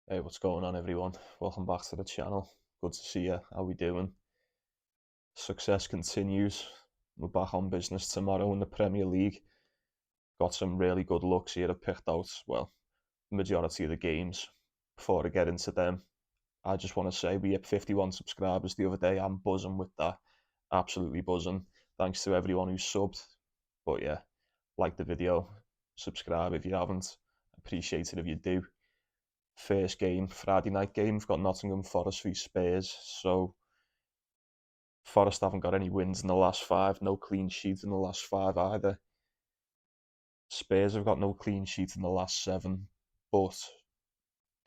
Hey, what's going on, everyone? Welcome back to the channel. Good to see you. How we doing? Success continues. We're back on business tomorrow in the Premier League. Got some really good looks here. I picked out, well, the majority of the games. Before I get into them, I just want to say we hit 51 subscribers the other day. I'm buzzing with that. Absolutely buzzing. Thanks to everyone who subbed. But yeah, like the video, subscribe if you haven't. Appreciate it if you do. First game, Friday night game, we've got Nottingham Forest v Spurs. So Forest haven't got any wins in the last five, no clean sheet in the last five either. Spurs have got no clean sheet in the last seven, but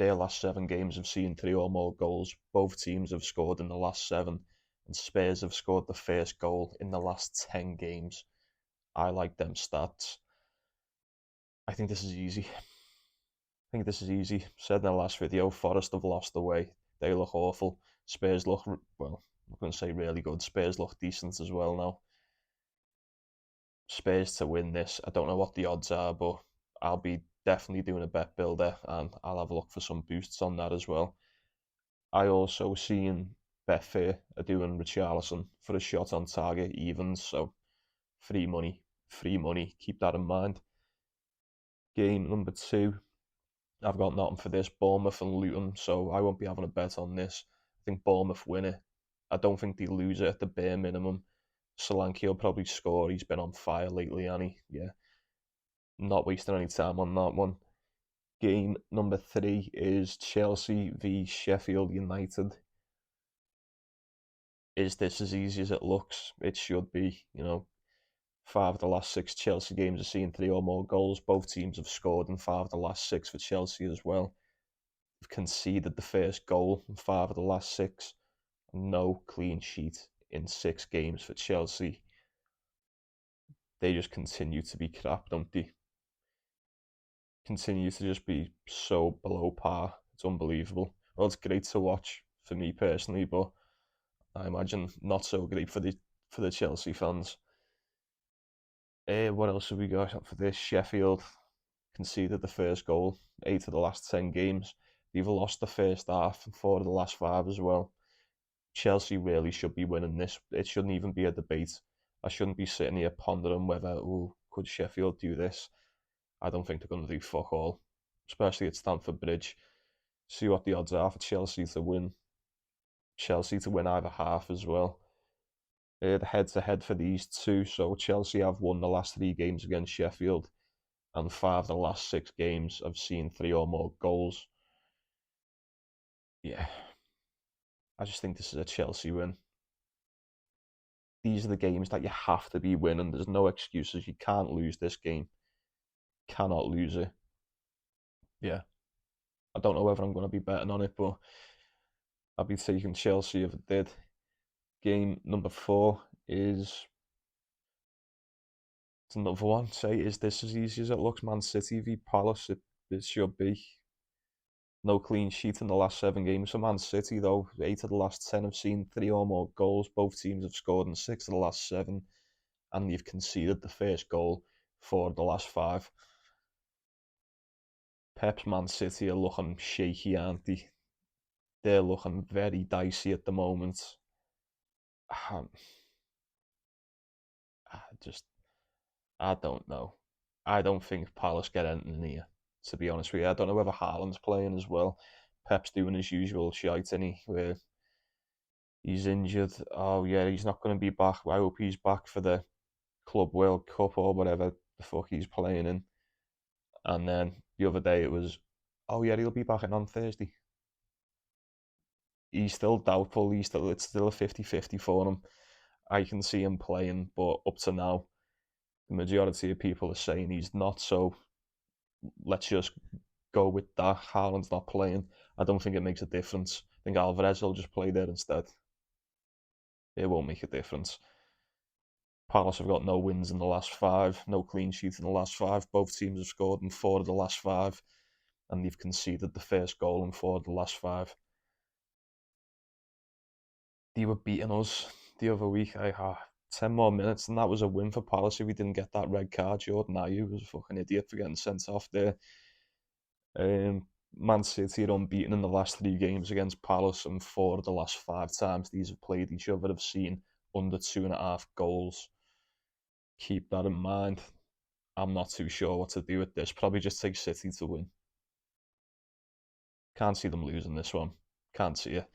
their last seven games have seen three or more goals. Both teams have scored in the last seven, and Spurs have scored the first goal in the last 10 games. I like them stats. I think this is easy. Said in the last video, Forest have lost the way. They look awful. Spurs look, well, I'm going to say really good. Spurs look decent as well now. Spurs to win this. I don't know what the odds are, but I'll be definitely doing a bet builder and I'll have a look for some boosts on that as well. I also seen Betfair are doing Richarlison for a shot on target evens, so free money, keep that in mind. Game number 2, I've got nothing for this. Bournemouth and Luton, so I won't be having a bet on this. I think Bournemouth win it. I don't think they lose it at the bare minimum. Solanke will probably score. He's been on fire lately, and yeah, not wasting any time on that one. Game number 3 is Chelsea v Sheffield United. Is this as easy as it looks? It should be. 5 of the last 6 Chelsea games have seen 3 or more goals. Both teams have scored in 5 of the last 6 for Chelsea as well. They've conceded the first goal in 5 of the last 6. No clean sheet in 6 games for Chelsea. They just continue to be crap, don't they? Continue to just be so below par. It's unbelievable. Well, it's great to watch for me personally, but I imagine not so great for the Chelsea fans. What else have we got for this? Sheffield conceded the first goal, 8 of the last 10 games. They've lost the first half and 4 of the last 5 as well. Chelsea really should be winning this. It shouldn't even be a debate. I shouldn't be sitting here pondering whether, could Sheffield do this? I don't think they're going to do fuck all, especially at Stamford Bridge. See what the odds are for Chelsea to win. Chelsea to win either half as well. The head-to-head for these two. So Chelsea have won the last 3 games against Sheffield, and 5 of the last 6 games have seen 3 or more goals. Yeah, I just think this is a Chelsea win. These are the games that you have to be winning. There's no excuses. You can't lose this game. Cannot lose it. Yeah. I don't know whether I'm going to be betting on it, but I'd be taking Chelsea if it did. Game number 4 is it's another one. Say, is this as easy as it looks? Man City v Palace. It should be. No clean sheet in the last 7 games for Man City, though. 8 of the last 10 have seen 3 or more goals. Both teams have scored in 6 of the last 7, and they've conceded the first goal 4 of the last 5. Pep's Man City are looking shaky, aren't they? They're looking very dicey at the moment. I just, I don't know. I don't think Palace get anything here, to be honest with you. I don't know whether Haaland's playing as well. Pep's doing his usual shite, where he's injured. Oh yeah, he's not going to be back. I hope he's back for the Club World Cup or whatever the fuck he's playing in. And then the other day it was, oh yeah, he'll be back in on Thursday. He's still doubtful. It's still a 50-50 for him. I can see him playing, but up to now, the majority of people are saying he's not. So let's just go with that. Haaland's not playing. I don't think it makes a difference. I think Alvarez will just play there instead. It won't make a difference. Palace have got no wins in the last 5, no clean sheets in the last 5. Both teams have scored in 4 of the last 5, and they've conceded the first goal in 4 of the last 5. They were beating us the other week. 10 more minutes, and that was a win for Palace if we didn't get that red card. Jordan Ayew was a fucking idiot for getting sent off there. Man City are unbeaten in the last 3 games against Palace, and 4 of the last 5 times these have played each other have seen under 2.5 goals. Keep that in mind. I'm not too sure what to do with this. Probably just take City to win. Can't see them losing this one. Can't see it.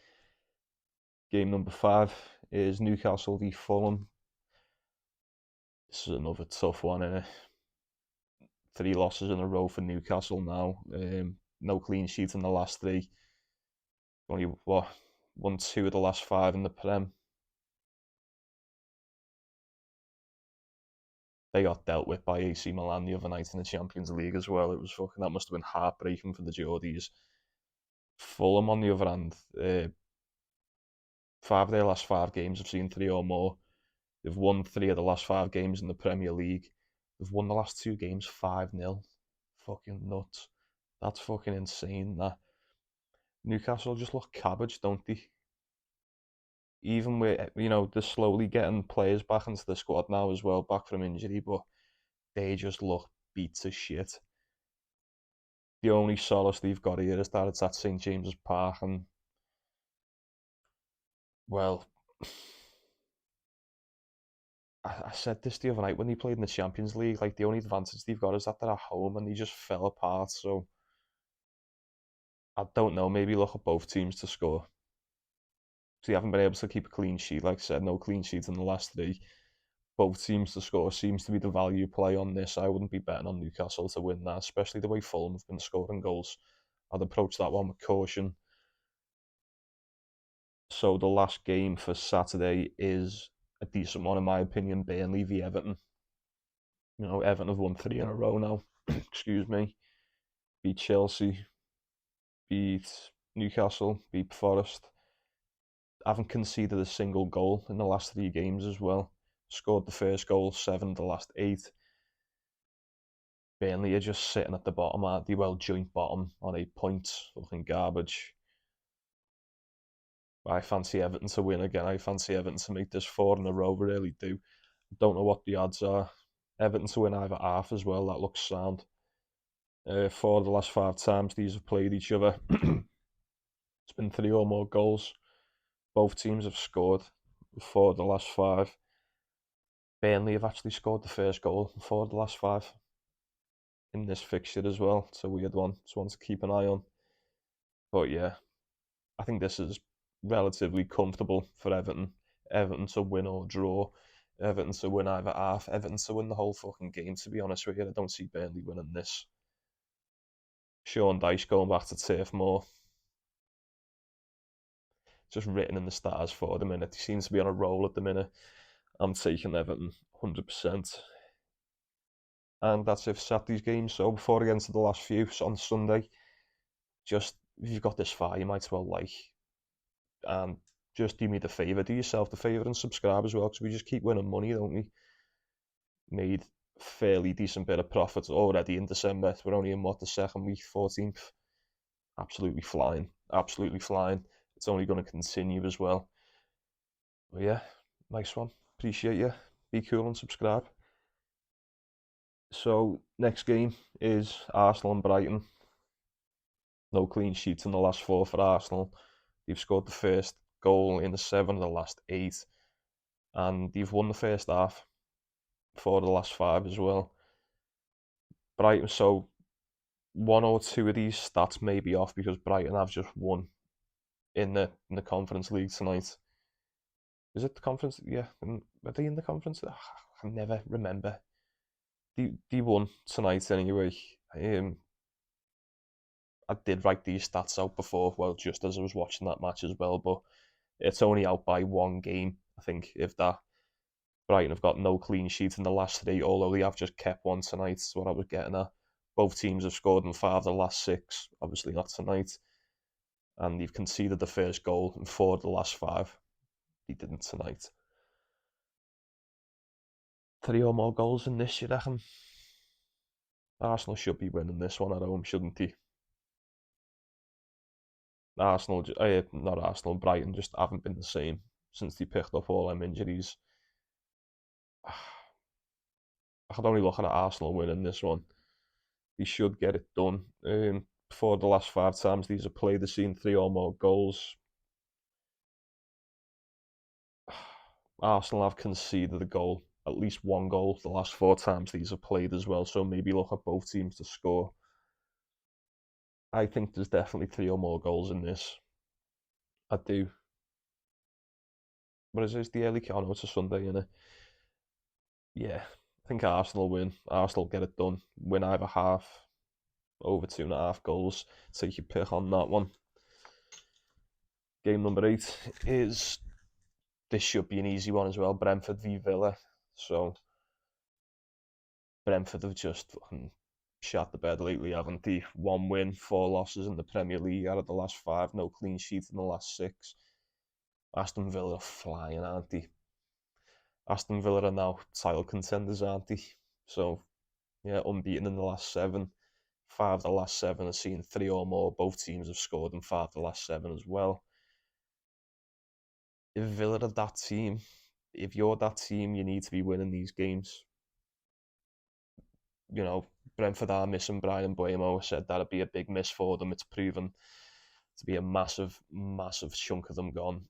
Game number 5 is Newcastle v Fulham. This is another tough one, innit? 3 losses in a row for Newcastle now. No clean sheet in the last 3. Only won 2 of the last 5 in the Prem. They got dealt with by AC Milan the other night in the Champions League as well. That must have been heartbreaking for the Geordies. Fulham, on the other hand, 5 of their last 5 games have seen 3 or more. They've won 3 of the last 5 games in the Premier League. They've won the last 2 games 5-0. Fucking nuts. That's fucking insane. That Newcastle just look cabbage, don't they? Even with, they're slowly getting players back into the squad now as well, back from injury, but they just look beat to shit. The only solace they've got here is that it's at St James's Park, and well, I said this the other night when they played in the Champions League. Like, the only advantage they've got is that they're at home, and they just fell apart. So I don't know. Maybe look at both teams to score. So they haven't been able to keep a clean sheet. Like I said, no clean sheet in the last 3. Both teams to score seems to be the value play on this. I wouldn't be betting on Newcastle to win that, especially the way Fulham have been scoring goals. I'd approach that one with caution. So the last game for Saturday is a decent one, in my opinion. Burnley v Everton. Everton have won 3 in a row now. Excuse me. Beat Chelsea, beat Newcastle, beat Forest. Haven't conceded a single goal in the last 3 games as well. Scored the first goal, 7 of the last 8. Burnley are just sitting at the bottom, aren't they? Well, joint bottom on 8 points. Fucking garbage. I fancy Everton to win again. I fancy Everton to make this 4 in a row. I really do. Don't know what the odds are. Everton to win either half as well. That looks sound. 4 of the last 5 times these have played each other. It's been 3 or more goals. Both teams have scored 4 of the last 5. Burnley have actually scored the first goal in 4 of the last 5 in this fixture as well. It's a weird one. It's one to keep an eye on. But yeah, I think this is relatively comfortable for Everton. Everton to win or draw. Everton to win either half. Everton to win the whole fucking game, to be honest with you. I don't see Burnley winning this. Sean Dyche going back to Turf Moor. Just written in the stars for the minute. He seems to be on a roll at the minute. I'm taking Everton 100%. And that's it for Saturday's game. So before I get into the last few, so on Sunday, just if you've got this far, you might as well and just do me the favour, do yourself the favour and subscribe as well, because we just keep winning money, don't we? Made fairly decent bit of profit already in December. We're only in the second week, 14th. Absolutely flying. It's only going to continue as well. But yeah, nice one. Appreciate you. Be cool and subscribe. So next game is Arsenal and Brighton. No clean sheets in the last 4 for Arsenal. They've scored the first goal in the 7 of the last 8, and they've won the first half 4 of the last 5 as well. Brighton, so 1 or 2 of these stats may be off because Brighton have just won in the Conference League tonight. Is it the Conference? Yeah, are they in the Conference? I can never remember. They won tonight anyway. I did write these stats out before, well, just as I was watching that match as well, but it's only out by 1 game, I think, if that. Brighton have got no clean sheet in the last 3, although they have just kept 1 tonight, is what I was getting at. Both teams have scored in 5 of the last 6, obviously not tonight. And they've conceded the first goal in 4 of the last 5. They didn't tonight. 3 or more goals in this, you reckon? Arsenal should be winning this one at home, shouldn't they? Brighton just haven't been the same since they picked up all them injuries. I could only look at Arsenal winning this one. They should get it done. 4 the last 5 times these have played, they've seen 3 or more goals. Arsenal have conceded a goal, at least one goal, the last 4 times these have played as well. So maybe look at both teams to score. I think there's definitely 3 or more goals in this. I do. But it's the early. Oh no, it's a Sunday, innit? Yeah, I think Arsenal win. Arsenal get it done. Win either half, over 2.5 goals. Take your pick on that one. Game number 8 is, this should be an easy one as well, Brentford v Villa. So Brentford have just fucking shot the bed lately, haven't they? 1 win, 4 losses in the Premier League out of the last 5, no clean sheet in the last 6. Aston Villa are flying, aren't they? Aston Villa are now title contenders, aren't they? So yeah, unbeaten in the last 7. 5 of the last 7 have seen 3 or more. Both teams have scored in 5 of the last 7 as well. If Villa are that team, if you're that team, you need to be winning these games. You know, Brentford are missing Brian Mbeumo. I said that'd be a big miss for them. It's proven to be a massive, massive chunk of them gone.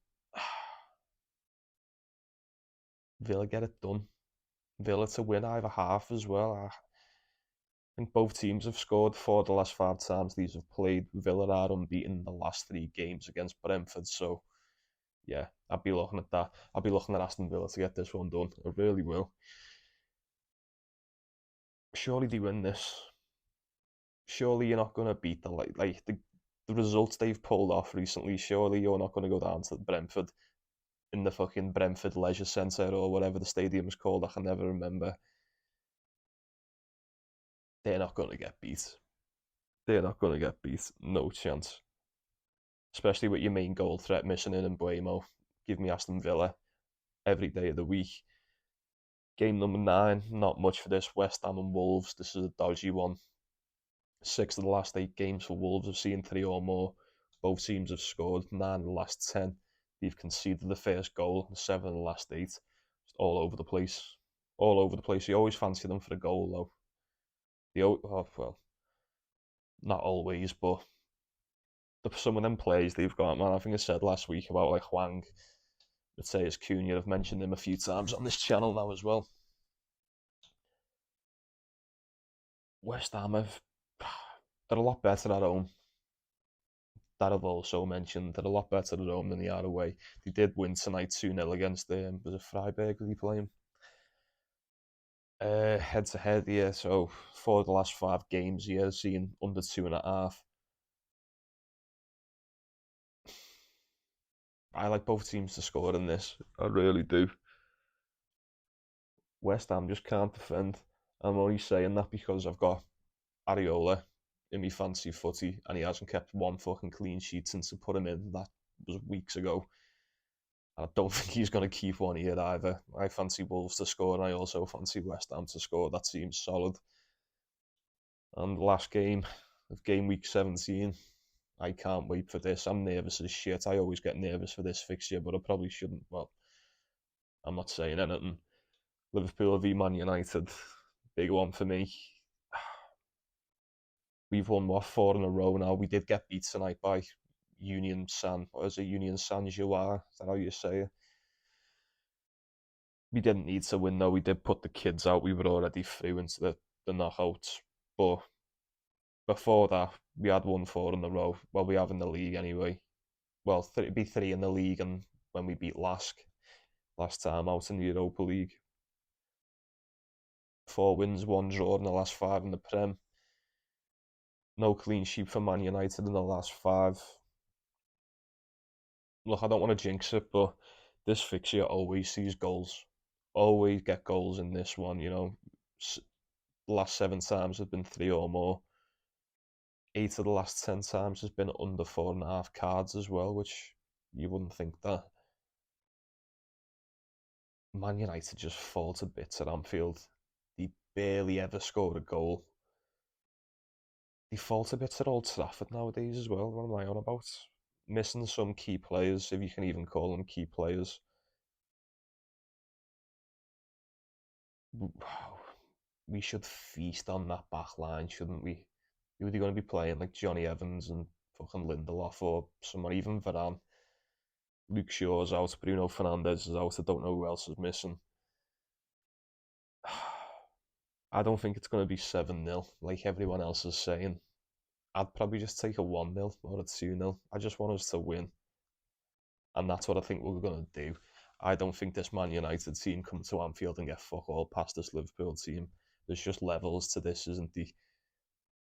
Villa get it done. Villa to win either half as well. I think both teams have scored 4 of the last 5 times these have played. Villa are unbeaten the last 3 games against Brentford. So yeah, I'd be looking at that. I'd be looking at Aston Villa to get this one done. I really will. Surely they win this. Surely you're not going to beat the results they've pulled off recently. Surely you're not going to go down to Brentford in the fucking Brentford Leisure Centre or whatever the stadium's called. I can never remember. They're not going to get beat. They're not going to get beat. No chance. Especially with your main goal threat missing in Mbeumo. Give me Aston Villa every day of the week. Game number 9, not much for this. West Ham and Wolves. This is a dodgy one. 6 of the last 8 games for Wolves have seen 3 or more. Both teams have scored 9 of the last 10. They've conceded the first goal, 7 of the last 8. Just all over the place. All over the place. You always fancy them for a goal, though. Well, not always, but some of them plays they've got, man. I think I said last week about like Hwang, Mateus Cunha. I've mentioned him a few times on this channel now as well. West Ham they're a lot better at home. That I've also mentioned. They're a lot better at home than they are away. They did win tonight 2-0 against was it Freiburg that they playing? Head to head, yeah. So for the last 5 games, yeah, seen under 2.5. I like both teams to score in this. I really do. West Ham just can't defend. I'm only saying that because I've got Areola in my fancy footy, and he hasn't kept one fucking clean sheet since I put him in. That was weeks ago. And I don't think he's going to keep one here either. I fancy Wolves to score, and I also fancy West Ham to score. That seems solid. And the last game of game week 17, I can't wait for this. I'm nervous as shit. I always get nervous for this fixture, but I probably shouldn't. Well, I'm not saying anything. Liverpool v Man United, big one for me. We've won, what, 4 in a row now. We did get beat tonight by Union San, or is it Union San Joie? Is that how you say it? We didn't need to win though. We did put the kids out. We were already through into the knockouts. But before that, we had won 4 in a row. Well, we have in the league anyway. Well, it'd be 3 in the league, and when we beat Lask last time out in the Europa League. 4 wins, 1 draw in the last 5 in the Prem. No clean sheet for Man United in the last 5. Look, I don't want to jinx it, but this fixture always sees goals. Always get goals in this one, you know. The last 7 times have been 3 or more. 8 of the last 10 times has been under 4.5 cards as well, which you wouldn't think that. Man United just fall to bits at Anfield. They barely ever score a goal. They fall to bits at Old Trafford nowadays as well. What am I on about? Missing some key players, if you can even call them key players. We should feast on that back line, shouldn't we? Who are they going to be playing? Like Johnny Evans and fucking Lindelof or someone, even Varane. Luke Shaw's out, Bruno Fernandes is out. I don't know who else is missing. I don't think it's going to be 7-0 like everyone else is saying. I'd probably just take a 1-0 or a 2-0. I just want us to win. And that's what I think we're going to do. I don't think this Man United team come to Anfield and get fuck all past this Liverpool team. There's just levels to this, isn't there?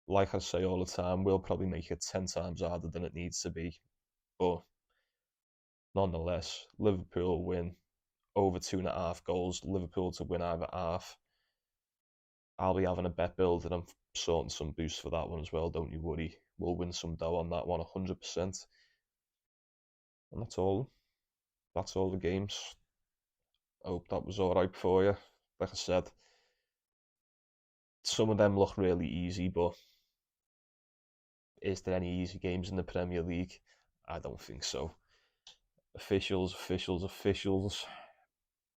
Like I say all the time, we'll probably make it 10 times harder than it needs to be. But nonetheless, Liverpool win over 2.5 goals. Liverpool to win either half. I'll be having a bet build and I'm sorting some boosts for that one as well. Don't you worry. We'll win some dough on that one 100%. And that's all. That's all the games. I hope that was alright for you. Like I said, some of them look really easy, but is there any easy games in the Premier League? I don't think so. Officials.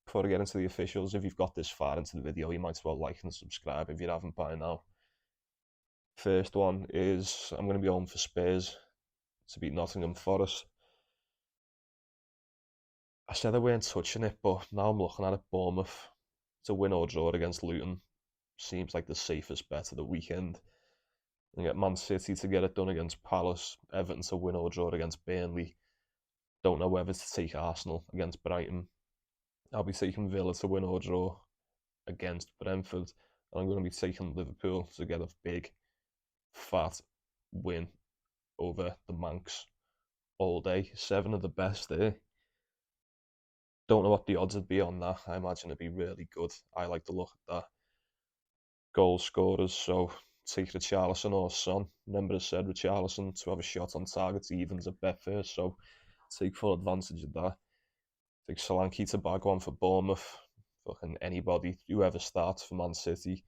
Before I get into the officials, if you've got this far into the video, you might as well like and subscribe if you haven't by now. First one is I'm going to be home for Spurs to beat Nottingham Forest. I said I weren't touching it, but now I'm looking at it. Bournemouth to win or draw against Luton seems like the safest bet of the weekend. And get Man City to get it done against Palace, Everton to win or draw against Burnley. Don't know whether to take Arsenal against Brighton. I'll be taking Villa to win or draw against Brentford. And I'm going to be taking Liverpool to get a big, fat win over the Manx all day. 7 of the best there. Don't know what the odds would be on that. I imagine it'd be really good. I like to look at that. Goal scorers, so take Richarlison or Son. Remember I said Richarlison to have a shot on target evens at Betfair, so take full advantage of that. Take Solanke to bag one for Bournemouth. Fucking anybody, whoever starts for Man City.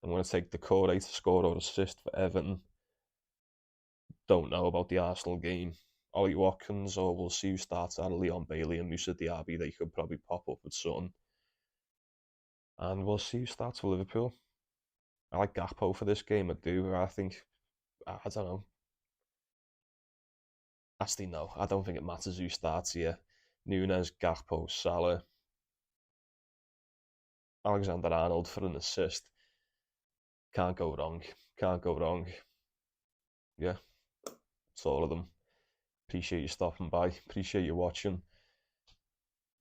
I'm going to take Decore to score or assist for Everton. Don't know about the Arsenal game. Ollie Watkins, or we'll see who starts out of Leon Bailey and Moussa Diaby. They could probably pop up with something. And we'll see who starts for Liverpool. I like Gakpo for this game, I do. I think, I don't know. Actually, no, I don't think it matters who starts here. Nunes, Gakpo, Salah, Alexander-Arnold for an assist. Can't go wrong. Can't go wrong. Yeah, it's all of them. Appreciate you stopping by. Appreciate you watching.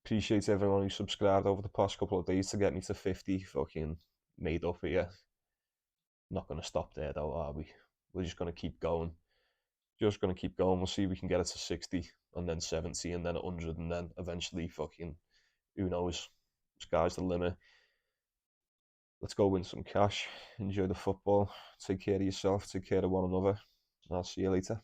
Appreciate everyone who subscribed over the past couple of days to get me to 50. Fucking made up here. Not going to stop there though, are we? We're just going to keep going. Just going to keep going. We'll see if we can get it to 60 and then 70 and then 100 and then eventually fucking, who knows? Sky's the limit. Let's go win some cash. Enjoy the football. Take care of yourself. Take care of one another. I'll see you later.